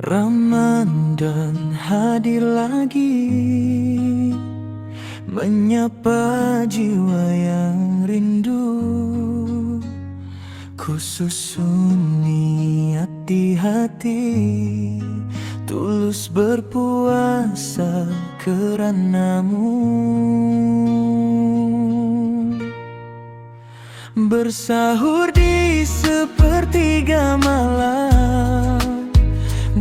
Ramadan hadir lagi, menyapa jiwa yang rindu. Kususun niat di hati, tulus berpuasa kerana-Mu. Bersahur di sepertiga malam,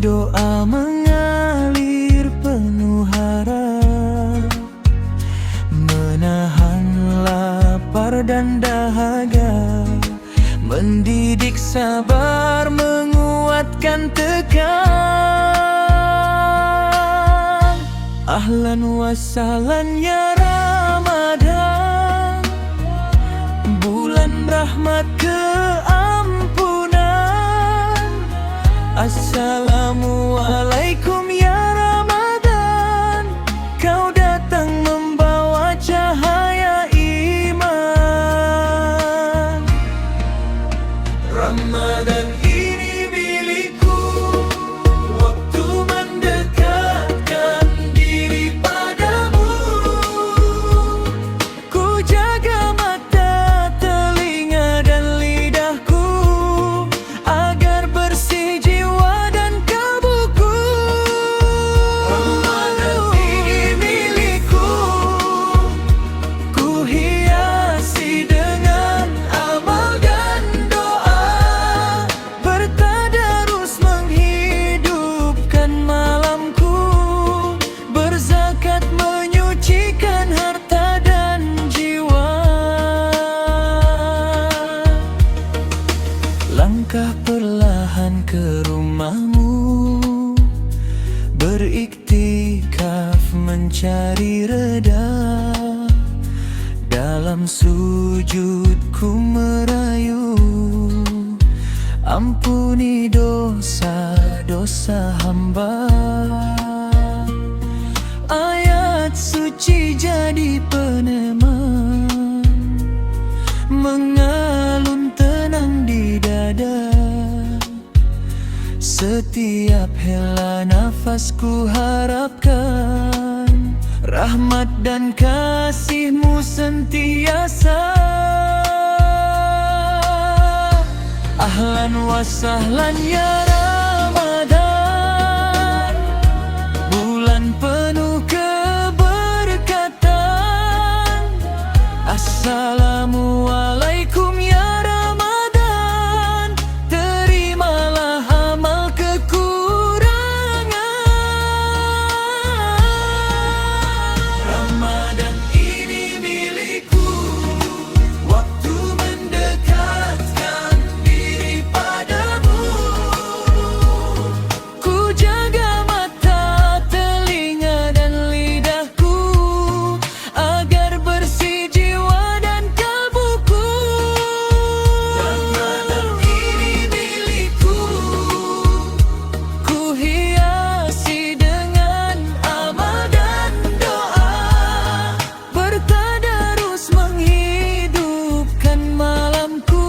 doa mengalir penuh harap, menahan lapar dan dahaga, mendidik sabar, menguatkan tekad. Ahlan wa sahlan ya Ramadan, bulan rahmat keampunan. Assalamualaikum ya Ramadan, kau datang membawa cahaya iman. Ramadan ini milikku, waktu mendekatkan diri padamu. Ku jaga mata, telinga dan lidahku, agar bersih jiwa dan kalbuku. Ramadan ini milikku, ku hiasi dengan amal dan doa, bertadarus menghidupkan malamku, berzakat menyucikan harta dan jiwa. Langkah perlahan ke rumahmu, beriktikaf mencari reda. Dalam sujudku merayu, ampuni dosa-dosa hamba. Ayat suci jadi peneman, mengalun tenang di dada. Setiap hela nafasku harapkan rahmat dan kasih-Mu sentiasa. Ahlan wa sahlan ya Ramadan, bulan penuh keberkatan. Assalamualaikum ya Ramadan, terimalah amal kekurangan. Ramadan ini milikku, waktu mendekatkan diri padamu. Ku jaga mata, telinga dan lidahku, agar bersih jiwa dan kalbuku. Ramadan ini milikku, ku hiasi dengan amal dan doa, bertadarus menghidupkan malamku,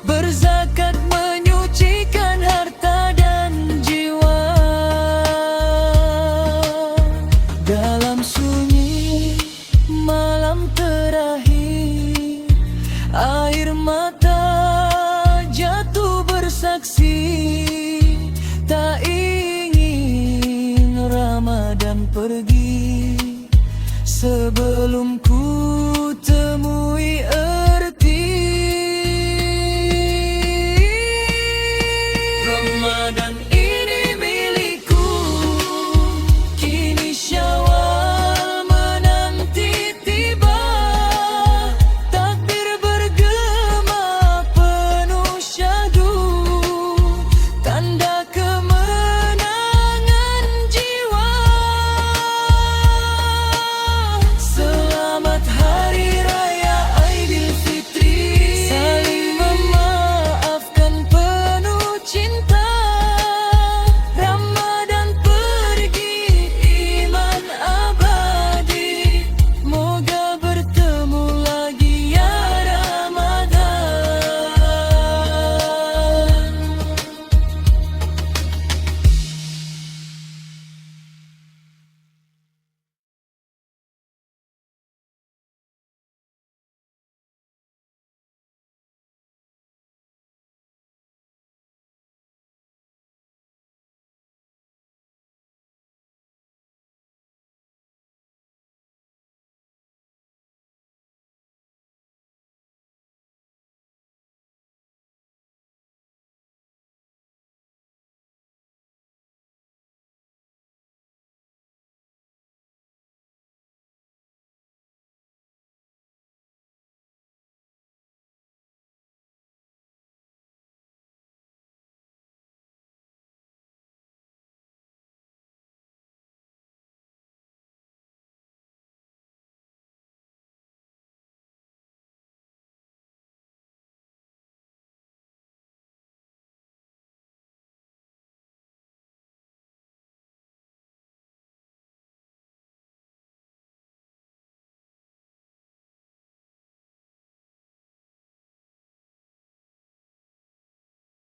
berzakat menyucikan harta dan jiwa. Dalam sunyi malam terakhir, air mata jatuh bersaksi. Tak ingin Ramadan pergi sebelum ku